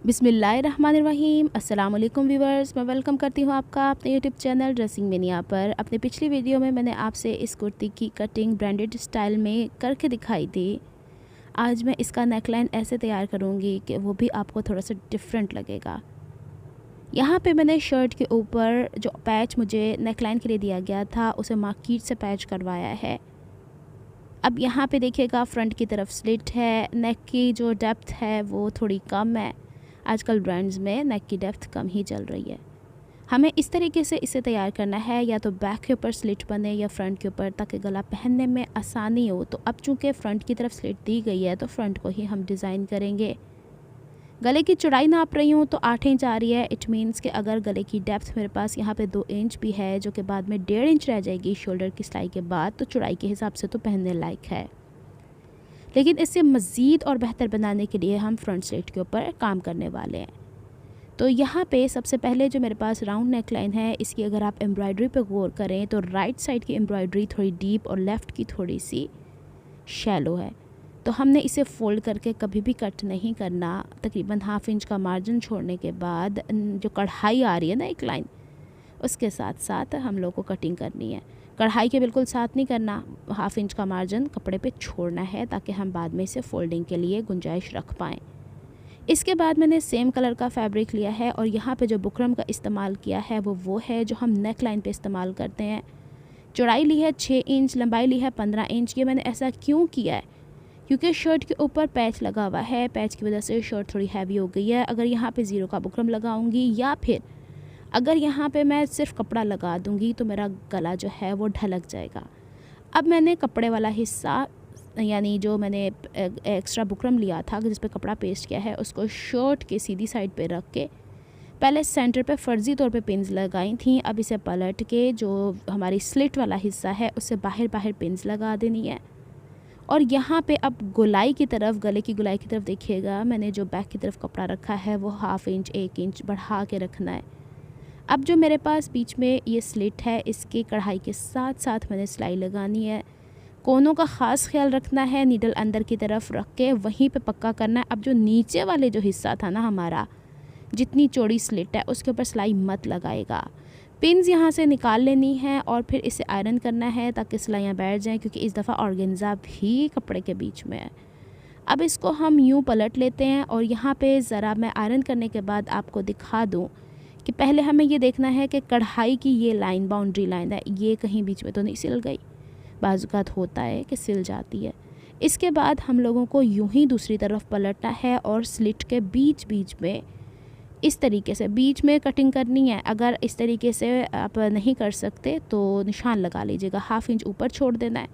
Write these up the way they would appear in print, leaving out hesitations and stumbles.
बिस्मिल्लाहिर्रहमानिर्रहीम। अस्सलाम वालेकुम व्यूवर्स, मैं वेलकम करती हूँ आपका अपने यूट्यूब चैनल ड्रेसिंग मेनिया पर। अपने पिछली वीडियो में मैंने आपसे इस कुर्ती की कटिंग ब्रांडेड स्टाइल में करके दिखाई थी। आज मैं इसका नेकलाइन ऐसे तैयार करूँगी कि वो भी आपको थोड़ा सा डिफरेंट लगेगा। यहाँ पे मैंने शर्ट के ऊपर जो पैच मुझे नेकलाइन के लिए दिया गया था उसे मार्किट से पैच करवाया है। अब यहाँ पे देखिएगा फ्रंट की तरफ स्लिट है, नेक की जो डेप्थ है वो थोड़ी कम है। आजकल ब्रांड्स में नेक की डेप्थ कम ही चल रही है। हमें इस तरीके से इसे तैयार करना है, या तो बैक के ऊपर स्लिट बने या फ्रंट के ऊपर, ताकि गला पहनने में आसानी हो। तो अब चूँकि फ़्रंट की तरफ स्लिट दी गई है तो फ्रंट को ही हम डिज़ाइन करेंगे। गले की चौड़ाई नाप रही हूँ तो 8 इंच आ रही है। इट मीन्स कि अगर गले की डेप्थ मेरे पास यहाँ पे 2 इंच भी है, जो कि बाद में 1.5 इंच रह जाएगी शोल्डर की सिलाई के बाद, तो चौड़ाई के हिसाब से तो पहनने लायक है। लेकिन इसे मज़ीद और बेहतर बनाने के लिए हम फ्रंट स्लिट के ऊपर काम करने वाले हैं। तो यहाँ पे सबसे पहले जो मेरे पास राउंड नेक लाइन है, इसकी अगर आप एम्ब्रॉयडरी पे गौर करें तो राइट साइड की एम्ब्रॉयडरी थोड़ी डीप और लेफ़्ट की थोड़ी सी शैलो है। तो हमने इसे फ़ोल्ड करके कभी भी कट नहीं करना। तकरीबन 1/2 इंच का मार्जिन छोड़ने के बाद जो कढ़ाई आ रही है ना एक लाइन, उसके साथ साथ हम लोग को कटिंग करनी है। कढ़ाई के बिल्कुल साथ नहीं करना, 1/2 इंच का मार्जिन कपड़े पे छोड़ना है ताकि हम बाद में इसे फ़ोल्डिंग के लिए गुंजाइश रख पाएँ। इसके बाद मैंने सेम कलर का फैब्रिक लिया है और यहाँ पे जो बुकरम का इस्तेमाल किया है वो है जो हम नेक लाइन पे इस्तेमाल करते हैं। चौड़ाई ली है 6 इंच, लंबाई ली है 15 इंच। ये मैंने ऐसा क्यों किया है? क्योंकि शर्ट के ऊपर पैच लगा हुआ है। पैच की वजह से शर्ट थोड़ी हैवी हो गई है। अगर यहाँ पे 0 का बुकरम लगाऊंगी या फिर अगर यहाँ पे मैं सिर्फ कपड़ा लगा दूंगी तो मेरा गला जो है वो ढलक जाएगा। अब मैंने कपड़े वाला हिस्सा, यानी जो मैंने एक्स्ट्रा बुकरम लिया था जिस पे कपड़ा पेस्ट किया है, उसको शर्ट के सीधी साइड पे रख के पहले सेंटर पे फ़र्ज़ी तौर पे पिन्स लगाई थी। अब इसे पलट के जो हमारी स्लिट वाला हिस्सा है उससे बाहर पिन्स लगा देनी है। और यहाँ पे अब गोलाई की तरफ, गले की गोलाई की तरफ देखिएगा, मैंने जो बैक की तरफ कपड़ा रखा है वो 1/2 इंच 1 इंच बढ़ा के रखना है। अब जो मेरे पास बीच में ये स्लिट है, इसकी कढ़ाई के साथ साथ मैंने सिलाई लगानी है। कोनों का ख़ास ख्याल रखना है, नीडल अंदर की तरफ रख के वहीं पे पक्का करना है। अब जो नीचे वाले जो हिस्सा था ना हमारा, जितनी चौड़ी स्लिट है उसके ऊपर सिलाई मत लगाएगा। पिन्स यहाँ से निकाल लेनी है और फिर इसे आयरन करना है ताकि सिलाइयाँ बैठ जाएं, क्योंकि इस दफ़ा ऑर्गेन्जा भी कपड़े के बीच में है। अब इसको हम यूँ पलट लेते हैं और यहाँ पे ज़रा मैं आयरन करने के बाद आपको दिखा दूँ कि पहले हमें ये देखना है कि कढ़ाई की ये लाइन, बाउंड्री लाइन है, ये कहीं बीच में तो नहीं सिल गई। बाज़ात होता है कि सिल जाती है। इसके बाद हम लोगों को यूं ही दूसरी तरफ पलटना है और स्लिट के बीच बीच में इस तरीके से बीच में कटिंग करनी है। अगर इस तरीके से आप नहीं कर सकते तो निशान लगा लीजिएगा, 1/2 इंच ऊपर छोड़ देना है।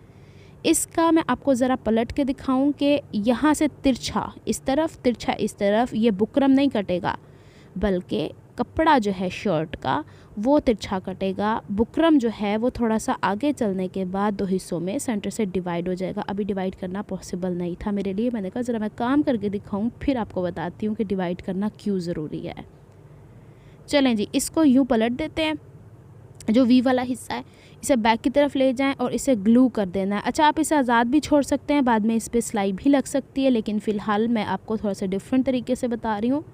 इसका मैं आपको ज़रा पलट के दिखाऊं कि यहाँ से तिरछा इस तरफ, तिरछा इस तरफ, ये बुकरम नहीं कटेगा, बल्कि कपड़ा जो है शर्ट का वो तिरछा कटेगा। बुकरम जो है वो थोड़ा सा आगे चलने के बाद 2 हिस्सों में सेंटर से डिवाइड हो जाएगा। अभी डिवाइड करना पॉसिबल नहीं था मेरे लिए। मैंने कहा ज़रा मैं काम करके दिखाऊं, फिर आपको बताती हूँ कि डिवाइड करना क्यों ज़रूरी है। चलें जी, इसको यूँ पलट देते हैं। जो वी वाला हिस्सा है इसे बैक की तरफ ले जाएं और इसे ग्लू कर देना है। अच्छा, आप इसे आज़ाद भी छोड़ सकते हैं, बाद में इस पर सिलाई भी लग सकती है, लेकिन फ़िलहाल मैं आपको थोड़ा सा डिफरेंट तरीके से बता रही हूँ।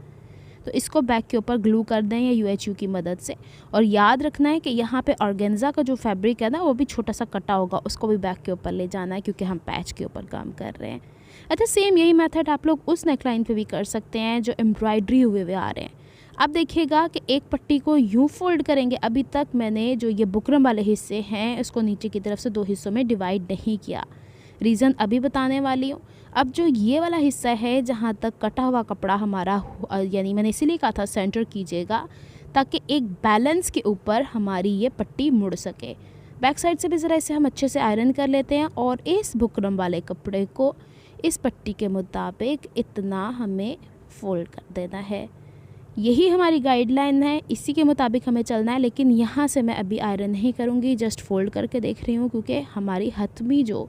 तो इसको बैक के ऊपर ग्लू कर दें या UHU की मदद से। और याद रखना है कि यहाँ पे ऑर्गेन्जा का जो फैब्रिक है ना वो भी छोटा सा कटा होगा, उसको भी बैक के ऊपर ले जाना है क्योंकि हम पैच के ऊपर काम कर रहे हैं। अच्छा, सेम यही मेथड आप लोग उस नेकलाइन पे भी कर सकते हैं जो एम्ब्रॉयडरी हुए आ रहे हैं। अब देखिएगा कि एक पट्टी को यूँ फोल्ड करेंगे। अभी तक मैंने जो ये बुकरम वाले हिस्से हैं इसको नीचे की तरफ से 2 हिस्सों में डिवाइड नहीं किया। रीज़न अभी बताने वाली हूँ। अब जो ये वाला हिस्सा है जहाँ तक कटा हुआ कपड़ा हमारा, यानी मैंने इसीलिए कहा था सेंटर कीजिएगा ताकि एक बैलेंस के ऊपर हमारी ये पट्टी मुड़ सके। बैक साइड से भी ज़रा इसे हम अच्छे से आयरन कर लेते हैं और इस बुकरम वाले कपड़े को इस पट्टी के मुताबिक इतना हमें फोल्ड कर देना है। यही हमारी गाइडलाइन है, इसी के मुताबिक हमें चलना है। लेकिन यहाँ से मैं अभी आयरन नहीं करूँगी, जस्ट फोल्ड करके देख रही हूँ, क्योंकि हमारी हतमी जो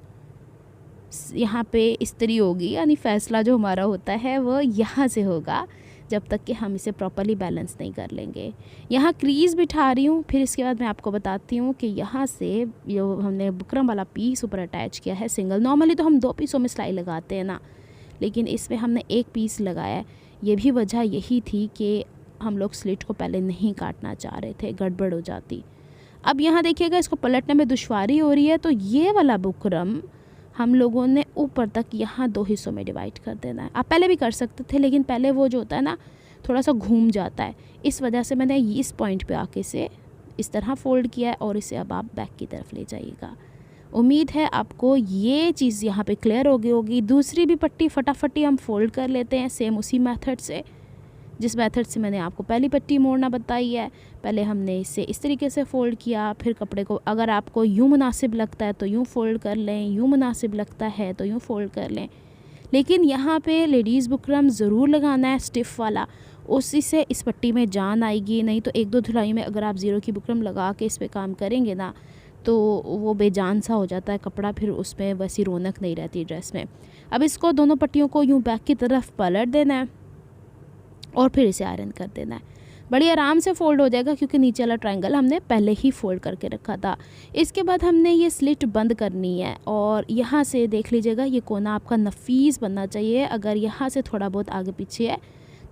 यहाँ पे इस्त्री होगी, यानी फ़ैसला जो हमारा होता है वो यहाँ से होगा, जब तक कि हम इसे प्रॉपर्ली बैलेंस नहीं कर लेंगे। यहाँ क्रीज़ बिठा रही हूँ, फिर इसके बाद मैं आपको बताती हूँ कि यहाँ से जो हमने बुकरम वाला पीस ऊपर अटैच किया है सिंगल, नॉर्मली तो हम 2 पीसों में सिलाई लगाते हैं ना, लेकिन इसमें हमने 1 पीस लगाया है। ये भी वजह यही थी कि हम लोग स्लिट को पहले नहीं काटना चाह रहे थे, गड़बड़ हो जाती। अब यहाँ देखिएगा इसको पलटने में दुश्वारी हो रही है, तो ये वाला बुकरम हम लोगों ने ऊपर तक यहाँ 2 हिस्सों में डिवाइड कर देना है। आप पहले भी कर सकते थे, लेकिन पहले वो जो होता है ना थोड़ा सा घूम जाता है, इस वजह से मैंने इस पॉइंट पे आके से इस तरह फ़ोल्ड किया है और इसे अब आप बैक की तरफ ले जाइएगा। उम्मीद है आपको ये चीज़ यहाँ पे क्लियर हो गई होगी। दूसरी भी पट्टी फटाफटी हम फ़ोल्ड कर लेते हैं सेम उसी मेथड से, जिस मेथड से मैंने आपको पहली पट्टी मोड़ना बताई है। पहले हमने इसे इस तरीके से फ़ोल्ड किया, फिर कपड़े को अगर आपको यूँ मुनासिब लगता है तो यूँ फ़ोल्ड कर लें, यूँ मुनासिब लगता है तो यूँ फ़ोल्ड कर लें। लेकिन यहाँ पे लेडीज़ बुकरम ज़रूर लगाना है स्टिफ़ वाला, उसी से इस पट्टी में जान आएगी। नहीं तो 1-2 धुलाई में अगर आप ज़ीरो की बुकरम लगा के इस पे काम करेंगे ना तो वो बेजान सा हो जाता है कपड़ा, फिर उसमें वैसी रौनक नहीं रहती ड्रेस में। अब इसको दोनों पट्टियों को यूँ बैक की तरफ पलट देना है और फिर इसे आयरन कर देना है। बड़ी आराम से फ़ोल्ड हो जाएगा क्योंकि नीचे वाला ट्रायंगल हमने पहले ही फ़ोल्ड करके रखा था। इसके बाद हमने ये स्लिट बंद करनी है और यहाँ से देख लीजिएगा ये कोना आपका नफीस बनना चाहिए। अगर यहाँ से थोड़ा बहुत आगे पीछे है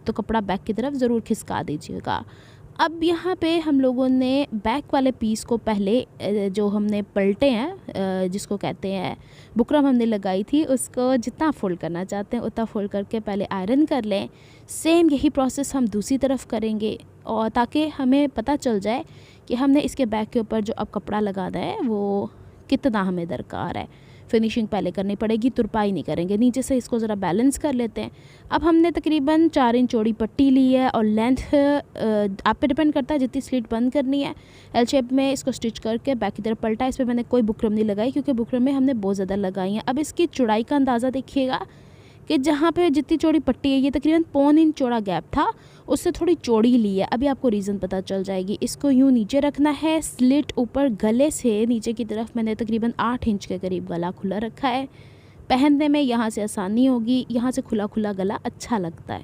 तो कपड़ा बैक की तरफ ज़रूर खिसका दीजिएगा। अब यहाँ पे हम लोगों ने बैक वाले पीस को पहले जो हमने पलटे हैं, जिसको कहते हैं बुकरम हमने लगाई थी, उसको जितना फ़ोल्ड करना चाहते हैं उतना फ़ोल्ड करके पहले आयरन कर लें। सेम यही प्रोसेस हम दूसरी तरफ करेंगे और ताकि हमें पता चल जाए कि हमने इसके बैक के ऊपर जो अब कपड़ा लगाना है वो कितना हमें दरकार है। फिनिशिंग पहले करनी पड़ेगी, तुरपाई नहीं करेंगे। नीचे से इसको ज़रा बैलेंस कर लेते हैं। अब हमने तकरीबन 4 इंच चौड़ी पट्टी ली है और लेंथ आप पे डिपेंड करता है जितनी स्लिट बंद करनी है। एल शेप में इसको स्टिच करके बैक की तरफ पलटा। इस पर मैंने कोई बुकरम नहीं लगाई क्योंकि बुकरम में हमने बहुत ज़्यादा लगाई हैं। अब इसकी चौड़ाई का अंदाज़ा देखिएगा कि जहाँ पे जितनी चौड़ी पट्टी है ये तकरीबन 1.25 इंच चौड़ा गैप था, उससे थोड़ी चौड़ी ली है। अभी आपको रीज़न पता चल जाएगी। इसको यूँ नीचे रखना है, स्लिट ऊपर, गले से नीचे की तरफ मैंने तकरीबन 8 इंच के करीब गला खुला रखा है। पहनने में यहाँ से आसानी होगी, यहाँ से खुला खुला गला अच्छा लगता है।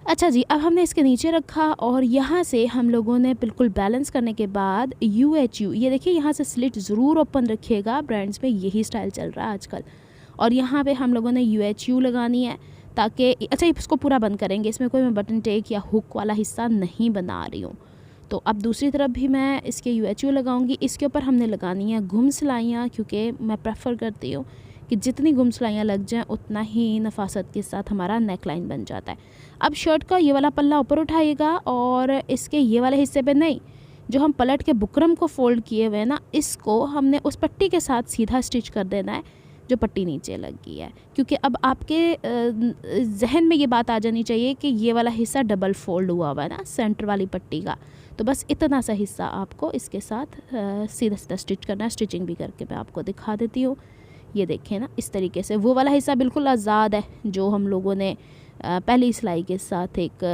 अच्छा जी, अब हमने इसके नीचे रखा और यहाँ से हम लोगों ने बिल्कुल बैलेंस करने के बाद UHU, ये देखिए यहाँ से स्लिट ज़रूर ओपन रखिएगा, ब्रांड्स में यही स्टाइल चल रहा है आजकल। और यहाँ पे हम लोगों ने UHU लगानी है ताकि, अच्छा इसको पूरा बंद करेंगे, इसमें कोई मैं बटन टेक या हुक वाला हिस्सा नहीं बना रही हूँ। तो अब दूसरी तरफ भी मैं इसके UHU लगाऊंगी। इसके ऊपर हमने लगानी है घुम सिलाइयाँ, क्योंकि मैं प्रेफर करती हूँ कि जितनी घुम सिलाइयाँ लग जाएँ उतना ही नफासत के साथ हमारा नेक लाइन बन जाता है। अब शर्ट का ये वाला पल्ला ऊपर उठाइएगा और इसके ये वाले हिस्से पे नहीं, जो हम पलट के बुकरम को फोल्ड किए हुए हैं ना, इसको हमने उस पट्टी के साथ सीधा स्टिच कर देना है जो पट्टी नीचे लग गई है। क्योंकि अब आपके जहन में ये बात आ जानी चाहिए कि ये वाला हिस्सा डबल फोल्ड हुआ हुआ है ना सेंटर वाली पट्टी का, तो बस इतना सा हिस्सा आपको इसके साथ सीधा सीधा स्टिच करना है। स्टिचिंग भी करके मैं आपको दिखा देती हूँ। ये देखें ना, इस तरीके से वो वाला हिस्सा बिल्कुल आज़ाद है जो हम लोगों ने पहली सिलाई के साथ एक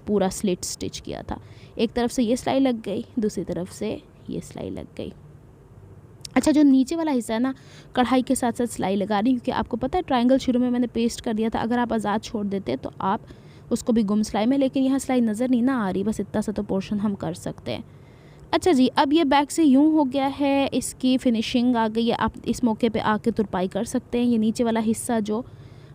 पूरा स्लिट स्टिच किया था। एक तरफ से ये सिलाई लग गई, दूसरी तरफ से ये सिलाई लग गई। अच्छा, जो नीचे वाला हिस्सा है ना, कढ़ाई के साथ साथ सिलाई लगा रही, क्योंकि आपको पता है ट्रायंगल शुरू में मैंने पेस्ट कर दिया था। अगर आप आज़ाद छोड़ देते तो आप उसको भी गुम सिलाई में, लेकिन यहाँ सिलाई नज़र नहीं ना आ रही, बस इतना सा तो पोर्शन हम कर सकते हैं। अच्छा जी, अब ये बैक से यूँ हो गया है, इसकी फिनिशिंग आ गई है। आप इस मौके पे आके तुरपाई कर सकते हैं। ये नीचे वाला हिस्सा जो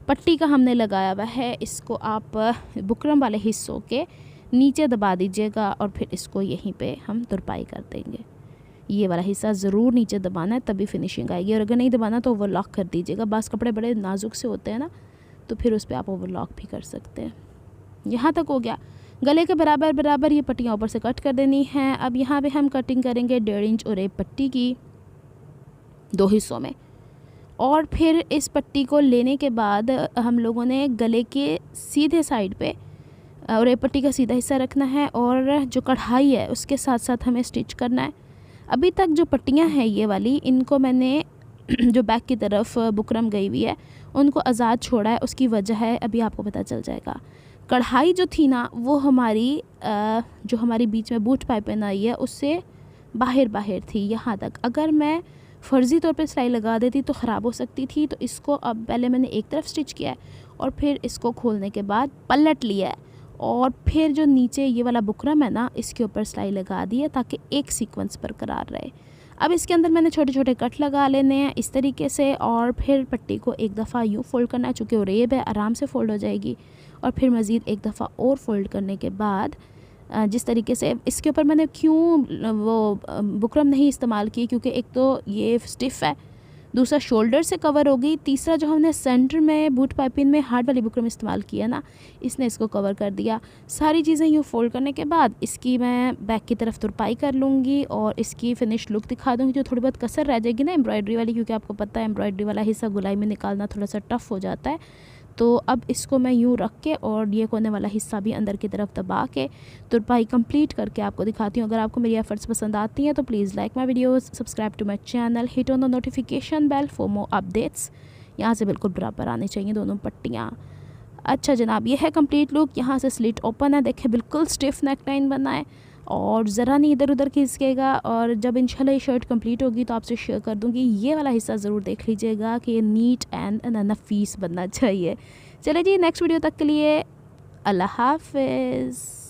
पट्टी का हमने लगाया हुआ है, इसको आप बुकरम वाले हिस्सों के नीचे दबा दीजिएगा और फिर इसको यहीं पे हम तुरपाई कर देंगे। ये वाला हिस्सा ज़रूर नीचे दबाना है, तभी फिनिशिंग आएगी। और अगर नहीं दबाना तो ओवरलॉक कर दीजिएगा। बस कपड़े बड़े नाजुक से होते हैं ना, तो फिर उस पर आप ओवरलॉक भी कर सकते हैं। यहाँ तक हो गया। गले के बराबर बराबर ये पट्टियाँ ऊपर से कट कर देनी है। अब यहाँ पे हम कटिंग करेंगे 1.5 इंच और एक पट्टी की 2 हिस्सों में। और फिर इस पट्टी को लेने के बाद हम लोगों ने गले के सीधे साइड पे और एक पट्टी का सीधा हिस्सा रखना है और जो कढ़ाई है उसके साथ साथ हमें स्टिच करना है। अभी तक जो पट्टियाँ हैं ये वाली, इनको मैंने जो बैक की तरफ बुकरम गई हुई है उनको आज़ाद छोड़ा है। उसकी वजह है, अभी आपको पता चल जाएगा। कढ़ाई जो थी ना, वो हमारी जो हमारी बीच में बूट पाइपिंग आई है उससे बाहर बाहर थी यहाँ तक। अगर मैं फ़र्ज़ी तौर पे सिलाई लगा देती तो ख़राब हो सकती थी। तो इसको अब पहले मैंने एक तरफ स्टिच किया है और फिर इसको खोलने के बाद पलट लिया है और फिर जो नीचे ये वाला बुकरम है ना, इसके ऊपर सिलाई लगा दी है ताकि एक सीक्वेंस बरकरार रहे। अब इसके अंदर मैंने छोटे छोटे कट लगा लेने हैं इस तरीके से और फिर पट्टी को एक दफ़ा यूँ फोल्ड करना है। चूँकि वो रेब है, आराम से फ़ोल्ड हो जाएगी। और फिर मज़ीद एक दफ़ा और फ़ोल्ड करने के बाद जिस तरीके से इसके ऊपर मैंने क्यों वो बुकरम नहीं इस्तेमाल की, क्योंकि एक तो ये स्टिफ़ है, दूसरा शोल्डर से कवर हो गई, तीसरा जो हमने सेंटर में बूट पाइपिंग में हार्ड वाली बुकरम इस्तेमाल किया ना, इसने इसको कवर कर दिया। सारी चीज़ें यूँ फोल्ड करने के बाद इसकी मैं बैक की तरफ तुरपाई कर लूँगी और इसकी फिनिश लुक दिखा दूँगी। जो थोड़ी बहुत कसर रह जाएगी ना एम्ब्रॉयडरी वाली, क्योंकि आपको पता है एम्ब्रॉयडरी वाला हिस्सा गुलाई में निकालना थोड़ा सा टफ़ हो जाता है, तो अब इसको मैं यूँ रख के और ये कोने वाला हिस्सा भी अंदर की तरफ दबा के तुरपाई कंप्लीट करके आपको दिखाती हूँ। अगर आपको मेरी एफर्ट्स पसंद आती हैं तो please like my videos, subscribe to my channel, hit on the notification bell for more updates. यहाँ से बिल्कुल बराबर आनी चाहिए दोनों पट्टियाँ। अच्छा जनाब, ये है कंप्लीट लुक। यहाँ से स्लिट ओपन है, देखें बिल्कुल स्टिफ नेक लाइन बना है और ज़रा नहीं इधर उधर खिसकेगा। और जब इंशाल्लाह ये शर्ट कंप्लीट होगी तो आपसे शेयर कर दूँगी। ये वाला हिस्सा ज़रूर देख लीजिएगा कि ये नीट एंड नफीस बनना चाहिए। चले जी, नेक्स्ट वीडियो तक के लिए अल्लाह हाफ़िज़।